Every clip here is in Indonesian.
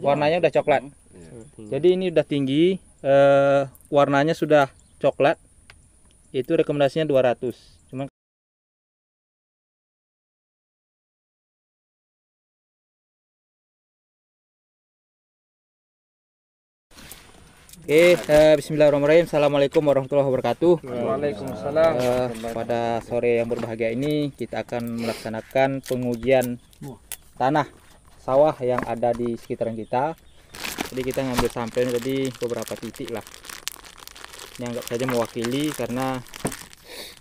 Warnanya udah coklat. Jadi ini udah tinggi, warnanya sudah coklat. Itu rekomendasinya 200. Cuman Oke, bismillahirrahmanirrahim. Assalamualaikum warahmatullahi wabarakatuh. Waalaikumsalam. Pada sore yang berbahagia ini kita akan melaksanakan pengujian tanah sawah yang ada di sekitaran kita. Jadi kita ngambil sampel tadi beberapa titik lah. Ini anggap saja mewakili karena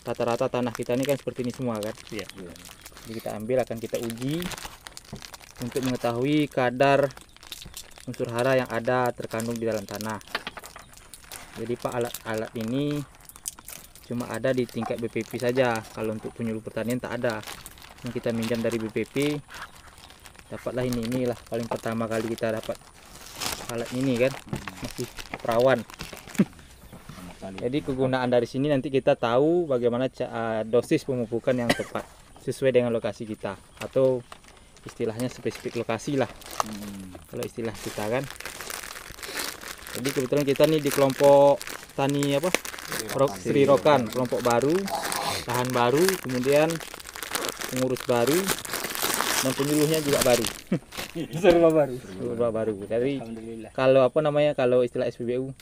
rata-rata tanah kita ini kan seperti ini semua kan. Iya. Jadi kita ambil, akan kita uji untuk mengetahui kadar unsur hara yang ada terkandung di dalam tanah. Jadi Pak, alat-alat ini cuma ada di tingkat BPP saja. Kalau untuk penyuluh pertanian tak ada. Yang kita minjam dari BPP, dapatlah inilah paling pertama kali kita dapat alat ini kan, masih perawan. Jadi kegunaan dari sini nanti kita tahu bagaimana dosis pemupukan yang tepat sesuai dengan lokasi kita, atau istilahnya spesifik lokasi lah. Kalau istilah kita kan. Jadi kebetulan kita nih di kelompok tani apa? Sri Rokan, kelompok baru, lahan baru, kemudian pengurus baru, dan penyuluhnya juga baru. Serba baru. Jadi kalau apa namanya, kalau istilah SPBU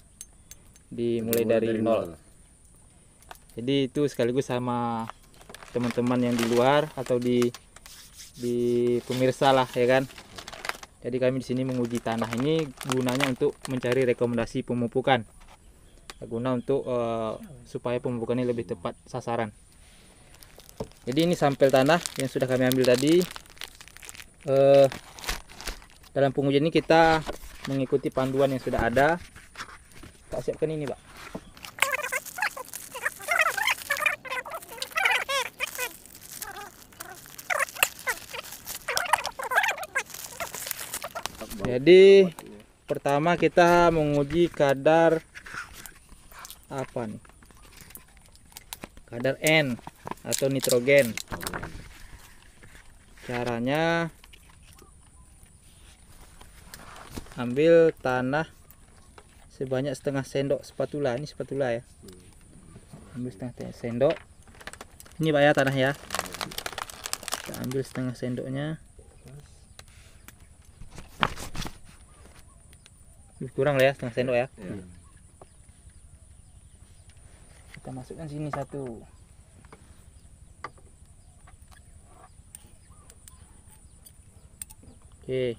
dimulai dari nol. Jadi itu sekaligus sama teman-teman yang di luar atau di pemirsa lah ya kan. Jadi kami di sini menguji tanah ini gunanya untuk mencari rekomendasi pemupukan. Guna untuk supaya pemupukan ini lebih tepat sasaran. Jadi ini sampel tanah yang sudah kami ambil tadi. Dalam pengujian ini kita mengikuti panduan yang sudah ada. Pak, siapkan ini, Pak. Jadi pertama kita menguji kadar apa nih? Kadar N atau nitrogen. Caranya ambil tanah sebanyak setengah sendok spatula. Ini spatula ya. Ambil setengah sendok. Ini Pak ya tanah ya. Kita ambil setengah sendoknya. Kurang lah ya, setengah sendok ya. Kita masukkan sini satu. Oke.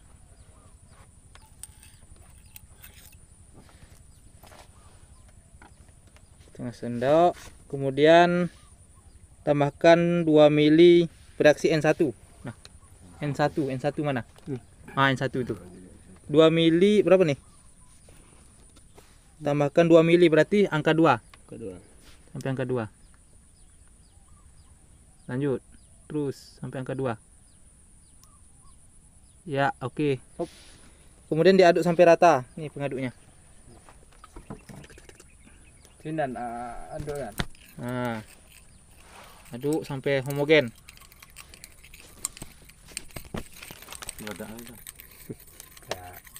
Setengah sendok. Kemudian tambahkan 2 mili fraksi N1. Nah, N1 mana? N1 itu. 2 mili berapa nih? Tambahkan 2 mili berarti angka 2. Sampai angka 2. Lanjut. Terus sampai angka 2. Ya, oke. Kemudian diaduk sampai rata. Ini pengaduknya. Sinan adonan. Nah. Aduk sampai homogen.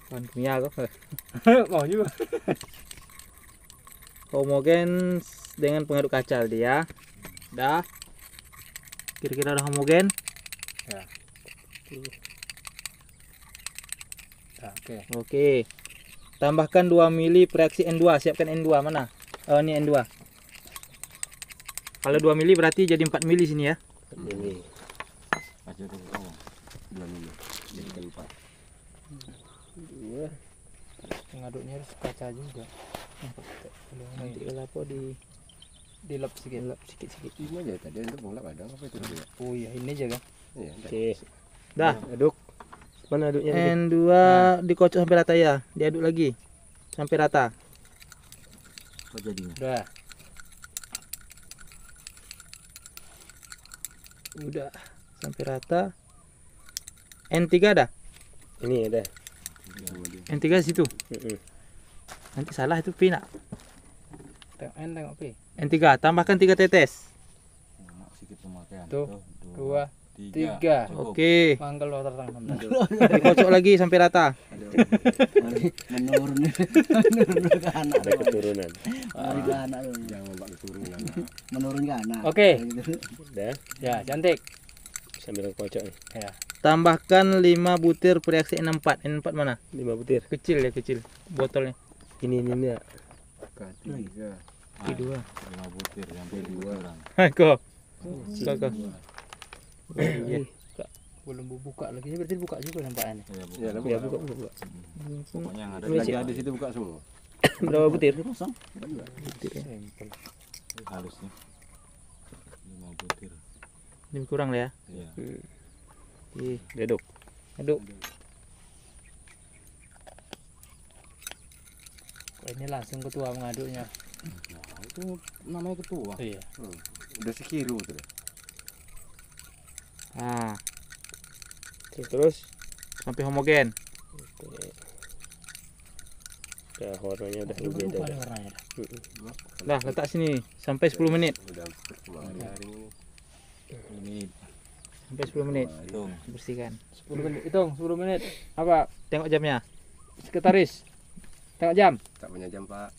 Bahan kimia kok. Mau juga. Homogen dengan pengaduk kacal dia. Dah. Kira-kira udah homogen. Ya. Oke. Oke. Tambahkan 2 mili fraksi N2. Siapkan N2 mana? Oh, ini N2. Kalau 2 mili berarti jadi 4 mili sini ya. 4 mili. Aja tuh. 2 mili. Jadi kali 4. Iya. Pengaduknya harus kaca juga. Nanti kelapa Dilap sedikit. sikit-sikit. Ini aja tadi untuk bolak ada apa itu dia? Oh iya, ini aja kan. Iya. Oke. Dah. Aduk. Mana aduknya? N2 dikocok sampai rata ya. Diaduk lagi sampai rata. Apa jadinya? Udah. Udah sampai rata. N3 ada? Ini ada. N3 situ. Nanti salah itu P nak. Tengok N, tengok P. N3 tambahkan 3 tetes. Sedikit pemakaian. Tuh, 2, 3. 3. Oke. Manggal water tangan. Dikocok lagi sampai rata. Menurun ke anak. Ada keturunan. Menurun ke anak. Jangan bak keturunan. Menurun ke anak. Oke. Udah, Ya, cantik. sambil kocok nih. Ya. Tambahkan 5 butir reaksi N4. N4 mana? 5 butir. Kecil ya, kecil. Botolnya. Ini ya. Ketiga. Kedua. 5 butir yang kedua. Kok. Kok. Iya. Belum buka lagi. Ini berarti buka juga nampaknya. Ya, Ya, buka. Pokoknya yang ada Ini lagi ada situ buka semua. Berapa butir? Kosong. Halusnya 5 butir. Ini kurang lah ya. Iya. Ih, Dedok. aduk. Kok ini langsung ketua mengaduknya. Nah, itu namanya ketua. Iya. Udah sekiru tuh. Ah, Terus sampai homogen. udah warnanya udah Udah beda. berubah warnanya. Dah, letak sini sampai 10 menit. Udah hari ini. Ini Sampai 10 menit. hitung. Bersihkan. 10 menit. Hitung 10 menit. Apa? Tengok jamnya. Sekretaris. Tengok jam. Tak punya jam, Pak.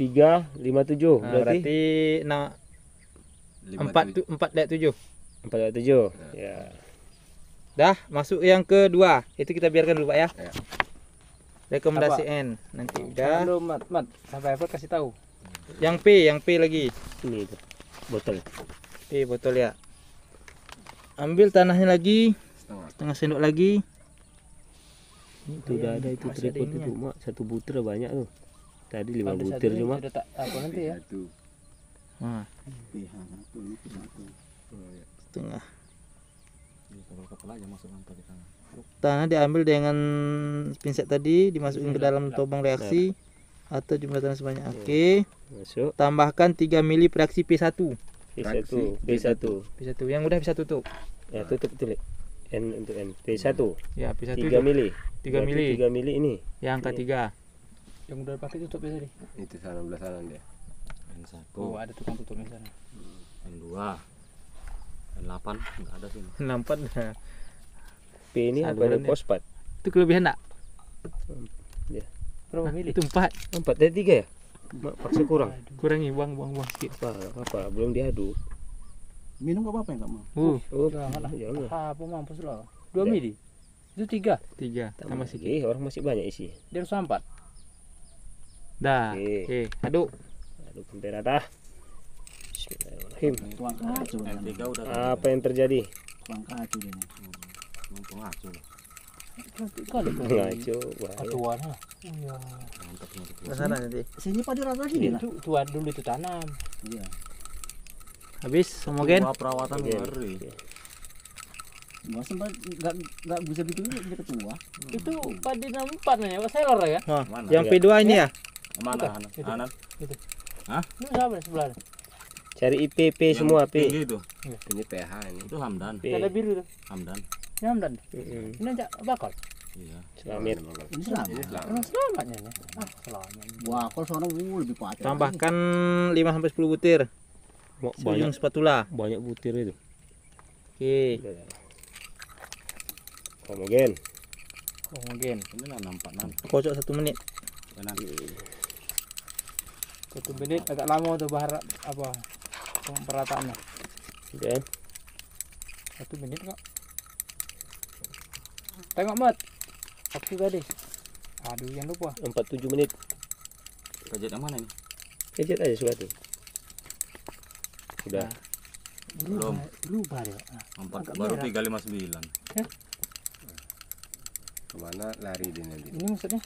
3:57 Nah, berarti berarti 4:07. 4:07. Ya. Dah, masuk yang kedua. Itu kita biarkan dulu, Pak ya. Ya. Rekomendasi Apa? N. Nanti udah. Halo, Mat. Sampai apa kasih tahu. Yang P lagi. Ini itu. Botol. P botol ya. Ambil tanahnya lagi, Setengah. setengah sendok lagi. Itu udah ada itu Masih ada tripod ininya. itu, Mak. 1 butir banyak tuh. Tadi 5 Ada butir satu ini cuma. sudah tak apa nanti ya. Satu. Nah, pH 1 ini pH 1. setengah. Ini kalau kepala aja masukkan tadi tangan. Tanah diambil dengan pinset tadi, dimasukin ke dalam tobang reaksi atau jumlah tanah sebanyak. Oke. Masuk. Tambahkan 3 mili reaksi P1. P1, P1. P1 yang udah bisa tutup. Ya, tutup tulis. N untuk N. P1. Ya, P1 3 mili. 3 mili. 3 mili ini. Yang angka 3. Yang udah pakai tutup ya tadi. Itu sana belah sana dia. Yang satu. Oh, ada tukang tutupnya sana. Yang dua. Yang 8 enggak ada sini. Nampak dah. P ini apa ada Salurannya. fosfat? Itu kelebihan enggak? Ya. Berapa mili? Itu 4. 4 dari 3 ya? Mak, paksa kurang. Kurangi buang sedikit. Apa? Belum diaduk. Minum enggak apa-apa enggak mau. Oh, jangan lah. jangan. Apa mampus lah. 2 mili. Itu 3. 3. Tambah sedikit. Orang masih banyak isi. Dia harus 4. Dah. Oke. Oke, aduk. Aduk sampai rata. Bismillahirrahmanirrahim. Tuang kacu Yang kan. 3 udah. Apa yang terjadi? Tuang kacu dia. Mumpung ngaco. Kali Ngaco. Bahaya. Atuan ha. Iya. Mantap nih. Ke sana nanti. Sini Pak di rata sini lah. Itu tuan dulu itu tanam. Iya. Habis homogen. Wah, perawatan Homogen. ngeri. Enggak sempat enggak bisa gitu dia ketua. Itu padi 4 nih, Pak Seller ya? Mana? Yang P2 ini ya? Mana? Bukan, itu. Anan? Ini siapa di sebelah? Cari IPP semua P. Tinggi itu. Ini PH ini. Itu Hamdan. P. Ada biru tuh. Hamdan. Ini Hamdan. Mm-mm. Ini aja bakal. Iya. Selamit. Ini selamat. Emang selamatnya nih. Selamat. Wah, kalau seorang lebih pacet. Tambahkan 5 sampai 10 butir. Banyak Ujung spatula. banyak butir itu. Oke. Homogen. Homogen. Ini lah nampak nan. Kocok 1 menit. Benar. 1 menit agak lama tuh bahar apa perataannya. Ya. 1 menit kok. Tengok Mat. Waktu tadi. Aduh, yang lupa. 47 menit. Kajet yang mana ini? Kejet aja suatu. Udah. Belum. Berubah dia. 4 baru 359. Kemana lari dia nanti? Ini maksudnya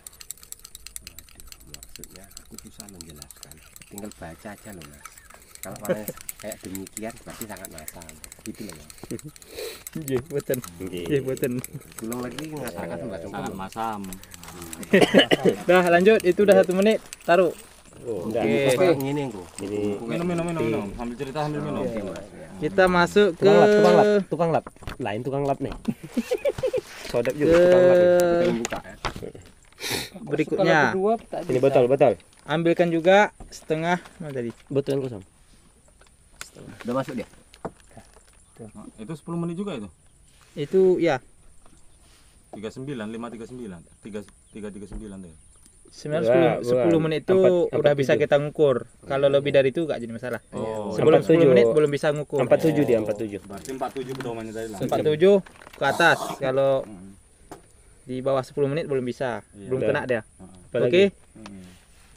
Maksudnya aku susah menjelaskan. Tinggal baca aja loh mas. Kalau panas kayak demikian berarti sangat masam. Gitu loh mas. Iya, boten. Iya, boten. Belum lagi mengatakan mbak Sangat masam. Dah lanjut, itu udah 1 menit. Taruh. Oh, udah. Oke. Kayak gini kok. Ini Minum. Sambil cerita sambil minum. Oke mas. Kita masuk ke tukang lap. Lain tukang lap nih. Sodap ke juga tukang lap. Kita buka ya. berikutnya. Ini botol. Ambilkan juga setengah mana tadi? Botol yang kosong. Udah masuk dia. Itu 10 menit juga itu. Itu ya. 39, 539. 339 deh. Sebenarnya 10 menit itu udah bisa kita ngukur. Kalau lebih dari itu gak jadi masalah. Oh. Sebelum 10 47. menit belum bisa ngukur. 47 dia 47. Berarti 47 pedomannya tadi lah. 47 ke atas. Kalau di bawah 10 menit belum bisa. Iya. Belum kena dia. Apalagi? Oke.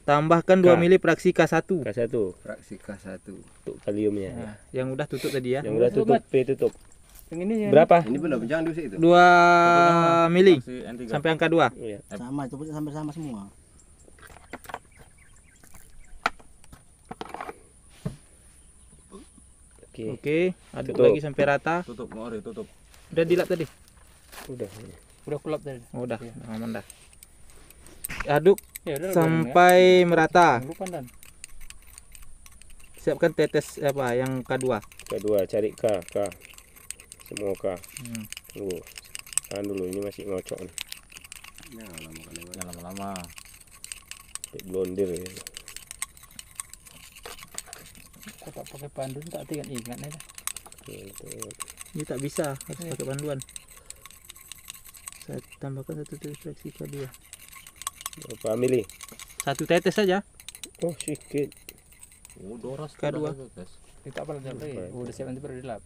Tambahkan 2 K. mili fraksi K1. K1 Fraksi K1. untuk kaliumnya. Nah, yang udah tutup tadi ya. Yang udah tutup, tutup. Yang ini yang Berapa? Ini belum, jangan diusik itu. 2 mili Si N3. sampai angka 2. Iya. sama, itu sampai sama semua. Oke. Oke, aduk Tutup. lagi sampai rata. Tutup, Mori, tutup. Udah dilap tadi. Udah. Udah kulap tadi. Oh, udah, aman dah. Aduk Ya udah. sampai merata. Lupa dan. Siapkan tetes apa yang K2. Kedua cari K. Semua K. Hmm. Tunggu. Tahan dulu, ini masih ngocok nih. Jangan lama-lama. Kayak blondir ya. Kok tak pakai pandu tak ingat nih. Ini tak bisa, harus pakai panduan. Saya tambahkan 1 tetes fraksi K2. Berapa mili? 1 tetes saja. Oh, sedikit. Oh, doras K2. guys. Kita apa lagi? Udah siap nanti baru dilap.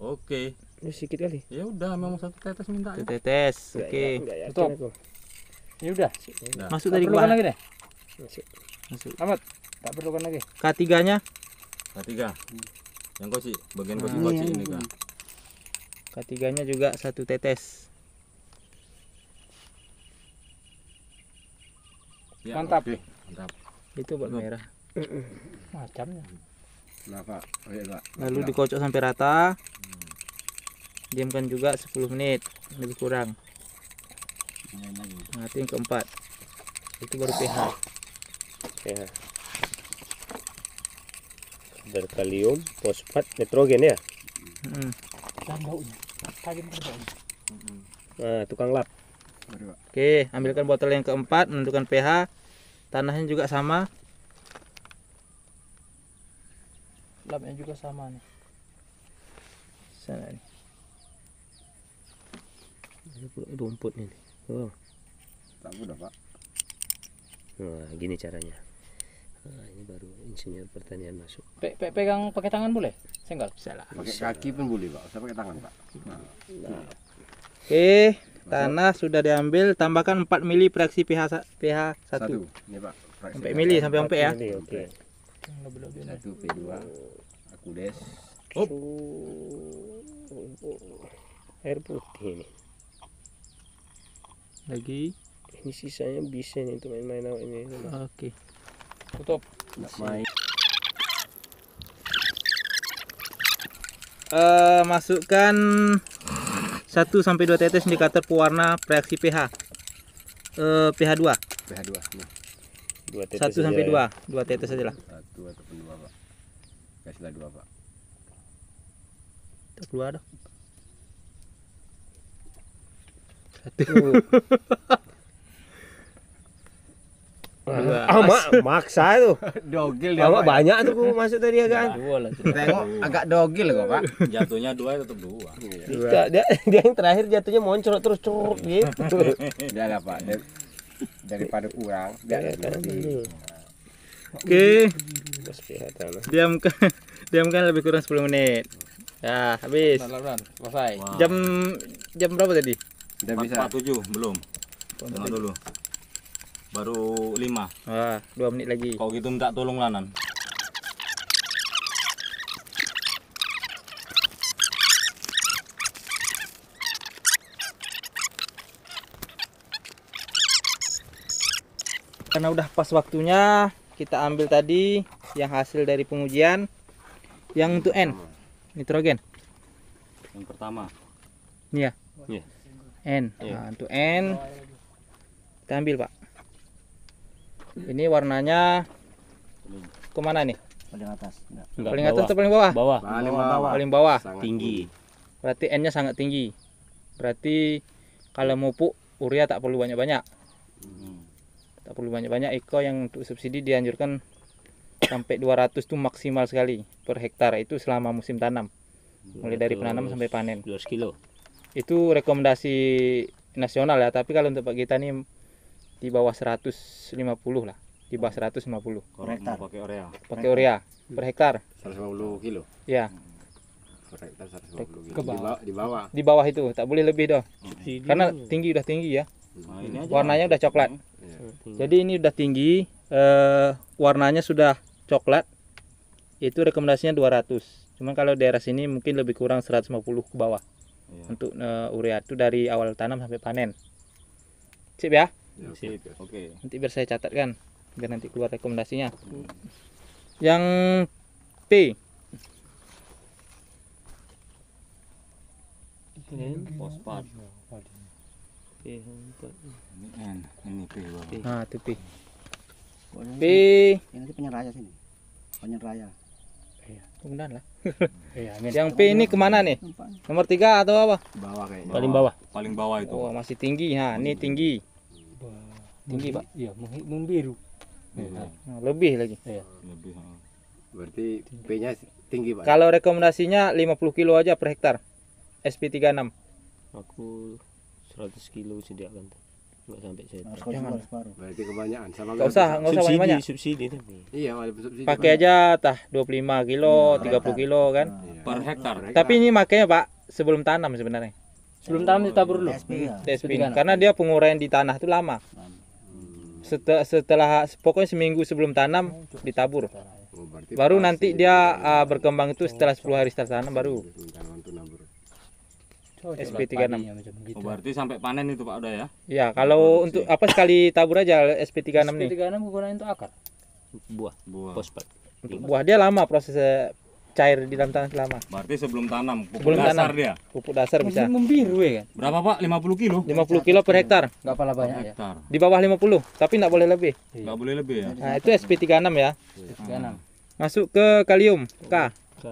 Oke. Ini sedikit kali. Ya udah, memang 1 tetes minta 1 ya. tetes. Oke. Enggak yakin Tutup. aku. Ya udah. Nah, Masuk Tak tadi ke perlukan bawah. lagi deh. Masuk. Masuk. Amat. Tak perlukan lagi. K3-nya, K3. Yang koci, bagian Nah, koci-koci ini kan. K3-nya juga 1 tetes. Ya, Mantap. oke. Mantap. Itu buat Tutup. merah. Macamnya. Kenapa? Oh iya, Pak. Lalu dikocok sampai rata. Diamkan juga 10 menit, lebih kurang. Nah, itu yang keempat. Itu baru pH. Ya. Kadar kalium, fosfat, nitrogen ya. Hmm. Dan baunya. Tajam kan baunya. Nah, tukang lap. Baru, Pak. Oke, ambilkan botol yang keempat, menentukan pH. Tanahnya juga sama. Lapnya juga sama nih. Sana nih. Ini pula rumput ini. Oh. Tak udah, Pak. Nah, gini caranya. Nah, ini baru insinyur pertanian masuk. Pegang pakai tangan boleh? Senggal. Salah. Pakai kaki pun boleh, Pak. Saya pakai tangan, Pak. Oke, tanah sudah diambil, tambahkan 4 mili fraksi pH 1. Ini, Pak. Fraksi Sampai mili sampai ompek ya. Ini, oke. Lebih-lebih. 1 P2 Akudes. Air putih ini. Lagi. Ini sisanya bisa nih untuk main-main awak ini. Oke. Tutup. Nak main. Masukkan 1 sampai 2 tetes indikator pewarna reaksi pH. pH 2. PH2 nih. 2 tetes 1 sampai 2. 2 tetes saja lah. 1 ataupun 2, Pak. Kasihlah 2, Pak. Tak keluar dah. 1. Maksa tuh. Dogil Mak banyak tuh ku masuk tadi agak. Dua lah. Tengok agak dogil kok, Pak. Jatuhnya 2 tetap 2. Dia yang terakhir jatuhnya moncrot terus curut gitu. Udah lah, Pak. Daripada kurang, biar lebih. Oke, Terus pH tanah. diamkan diamkan lebih kurang 10 menit. Ya, habis. Benar. Selesai. Wah. Jam berapa tadi? Udah bisa. 47 belum. Tengok dulu. Baru 5. Wah, 2 menit lagi. Kau gitu minta tolong lanan. Karena udah pas waktunya, kita ambil tadi yang hasil dari pengujian yang untuk N, nitrogen. Yang pertama. Ini ya. Iya. N. Iya. Nah, untuk N kita ambil, Pak. Ini warnanya kemana nih? Paling atas. Enggak, Paling atas bawah. atau paling bawah? Bawah. Paling bawah. Paling bawah. Sangat Tinggi. Berarti N-nya sangat tinggi. Berarti kalau pupuk urea tak perlu banyak-banyak. Tak perlu banyak-banyak. Eko yang untuk subsidi dianjurkan sampai 200 itu maksimal sekali per hektar, itu selama musim tanam. Mulai dari penanam sampai panen. 200 kilo. Itu rekomendasi nasional ya, tapi kalau untuk Pak kita nih di bawah 150 lah, di bawah 150 Kalau hektar. mau pakai urea. pakai urea per hektar. 150 kilo. Ya, Per hektar 150 kilo. Ke bawah. Di bawah. di bawah itu tak boleh lebih dah, Subsidi karena tinggi udah tinggi ya, Nah, ini aja. warnanya udah coklat. tinggi. Jadi ini udah tinggi, warnanya sudah coklat, itu rekomendasinya 200. Cuman kalau daerah sini mungkin lebih kurang 150 ke bawah Iya. untuk urea itu dari awal tanam sampai panen. Sip ya, Ya, Sip. Oke. nanti biar saya catatkan, biar nanti keluar rekomendasinya. Yang P, Fosfat. Ini N, ini P bawah. nah itu P. Pokoknya P, ini nanti penyeraya sini. Penyeraya. kemudian lah. Iya, Yang P ini kemana nih? Nomor 3 atau apa? Di bawah kayaknya. Paling bawah. Paling bawah itu. Oh masih tinggi, nah ini tinggi, tinggi Pak. Iya, membiru. Iya, Nah, lebih lagi. lebih. Ha. Berarti P-nya tinggi, Pak. Kalau rekomendasinya 50 kilo aja per hektar, SP36. Aku 100 kilo sediakan. Enggak sampai saya. Harus kau Jangan. jual separuh. Berarti kebanyakan sama Nggak usah banyak-banyak. Subsidi tapi. Iya, ada subsidi. Pakai aja tah 25 kilo, 30 kilo kan. Iya. Per hektar. Tapi ini makanya Pak sebelum tanam sebenarnya. Sebelum tanam ditabur dulu. TSP ya. TSP ini. Karena dia penguraian di tanah itu lama. Setelah pokoknya seminggu sebelum tanam ditabur. Oh, berarti Baru pas nanti ini dia berkembang itu setelah 10 hari setelah tanam baru tanaman tuh nabur. SP36. Oh, berarti sampai panen itu Pak udah ya? Ya, kalau untuk apa sekali tabur aja SP36 nih. SP36 gunain untuk akar. Buah, Buah. fosfat. Untuk buah dia lama proses cair di dalam tanah lama. Berarti sebelum tanam, pupuk Sebelum dasar tanam. dia. Pupuk dasar bisa. Membiru ya kan. Berapa Pak? 50 kilo? 50 kilo per hektar. Enggak pala Per banyak ya. hektar. Di bawah 50, tapi nggak boleh lebih. Nggak boleh lebih ya? Nah, itu SP36 ya. SP36. Masuk ke kalium, K. K.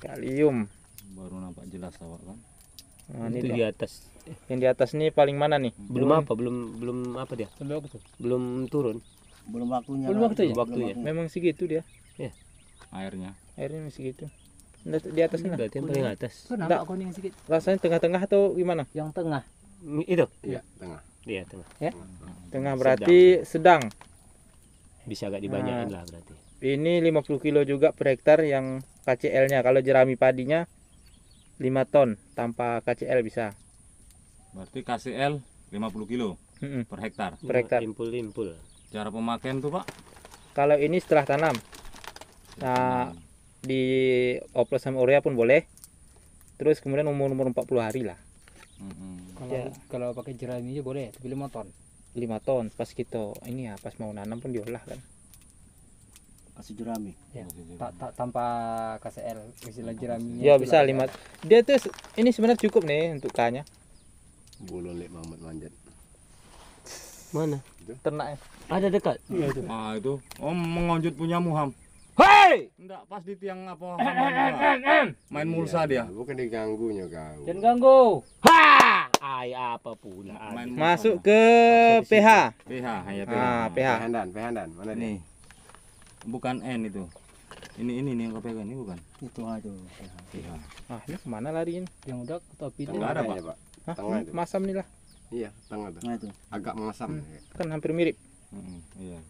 Kalium. Baru nampak jelas awak kan? Nah, Itu ini di atas. yang di atas nih paling mana nih? Belum apa? Belum apa dia? Belum turun. Belum waktunya. Belum waktunya? Belum Waktunya. Memang segitu dia. Airnya. Airnya masih segitu. Di atas sana. Berarti yang paling atas. Nggak. kuning sedikit. Rasanya tengah-tengah atau gimana? Yang tengah. Itu. Iya, tengah. Iya, tengah. Tengah berarti sedang. Bisa agak dibanyakin lah berarti. Ini 50 kilo juga per hektar yang KCL-nya. Kalau jerami padinya 5 ton tanpa KCL bisa. Berarti KCL 50 kilo Mm-mm. per hektar. Per hektar. Impul. Cara pemakaian tuh Pak? Kalau ini setelah tanam. Nah, di oplos sama urea pun boleh. Terus kemudian umur 40 hari lah. Kalau pakai jerami aja boleh, tapi 5 ton. 5 ton pas kita ini ya pas mau nanam pun diolah kan. Kasih jerami. Ya. Tanpa KCL, istilah jerami. Ya bisa 5. Dia tuh ini sebenarnya cukup nih untuk K-nya. Bulu lek Muhammad manjat. Mana? Ternaknya. Ada dekat. Ah itu. Oh mengonjut punya Muham. Hei! Enggak pas di tiang apa? Ham. Main mulsa dia. Bukan diganggunya kau. Jangan ganggu. Ha! Ay apa pula. Main mulsa. Masuk ke pH. pH, ya pH. Ah, pH. Pehandan. Mana nih? Nih. Bukan N itu. Ini nih yang kau pegang ini bukan. Itu aja. pH. Ah, ini kemana lariin? Yang udah topi itu. Enggak ada, Pak. Pak. Hah? Tengah itu. Masam nih lah. Iya, tengah tuh. Nah itu. Agak mengasam. Kan hampir mirip.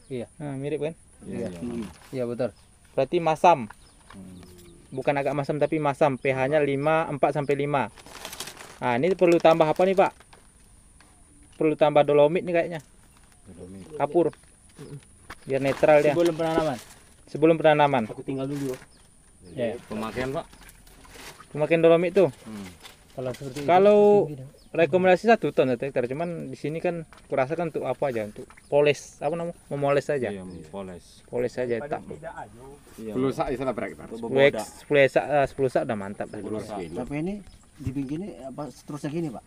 Iya. Nah, mirip kan? Iya. Iya betul. Berarti masam. Bukan agak masam tapi masam. pH-nya 4 sampai 5. Nah, ini perlu tambah apa nih, Pak? Perlu tambah dolomit nih kayaknya. Kapur. Biar netral dia. Sebelum penanaman. Sebelum penanaman. Aku tinggal dulu. Ya. Pemakaian Pak. Pemakaian dolomit tuh. Kalau seperti Kalau itu, rekomendasi 1 ton per hektar. Cuman di sini kan kurasa kan untuk apa aja? Untuk poles, apa namanya? Memoles saja. Iya, poles. Poles saja tak. Iya. Pulsa istilah per hektar. 10 sak udah mantap dah. Pulsa. tapi ini dibikin apa seterusnya gini pak?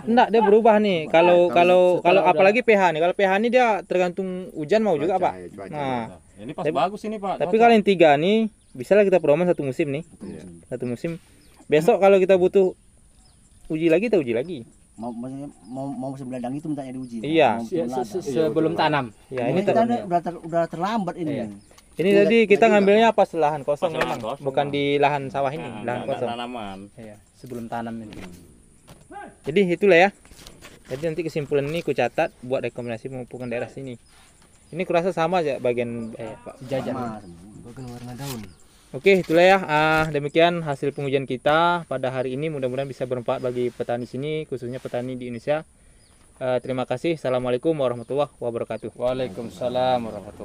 Enggak, dia berubah nih. Kalau setelah apalagi pH nih. Kalau pH ini dia tergantung hujan mau juga, Pak. Cuaca. Nah, Ini pas Tapi- bagus ini Pak. tapi kalau yang 3 nih bisa lah kita promo 1 musim nih. Iya. 1 musim. Besok kalau kita butuh uji lagi, kita uji lagi. Maksudnya mau musim ladang itu mintanya diuji. Iya. Mau musim ladang. Sebelum tanam. Ya, Ini ini kita udah terlambat ini. Iya. Ini tadi kita ngambilnya pas lahan kosong Pas lahan memang, kosong, bukan Bang. di lahan sawah ini, Nah, lahan nggak kosong. tanaman. Iya. Sebelum tanam ini. Jadi itulah ya. Jadi nanti kesimpulan ini ku catat buat rekomendasi pemupukan daerah sini. Ini kurasa sama aja bagian Pak. Sejajar. Bukan warna daun. Oke, itulah ya. Demikian hasil pengujian kita pada hari ini. Mudah-mudahan bisa bermanfaat bagi petani sini, khususnya petani di Indonesia. Terima kasih. Assalamualaikum warahmatullahi wabarakatuh. Waalaikumsalam warahmatullahi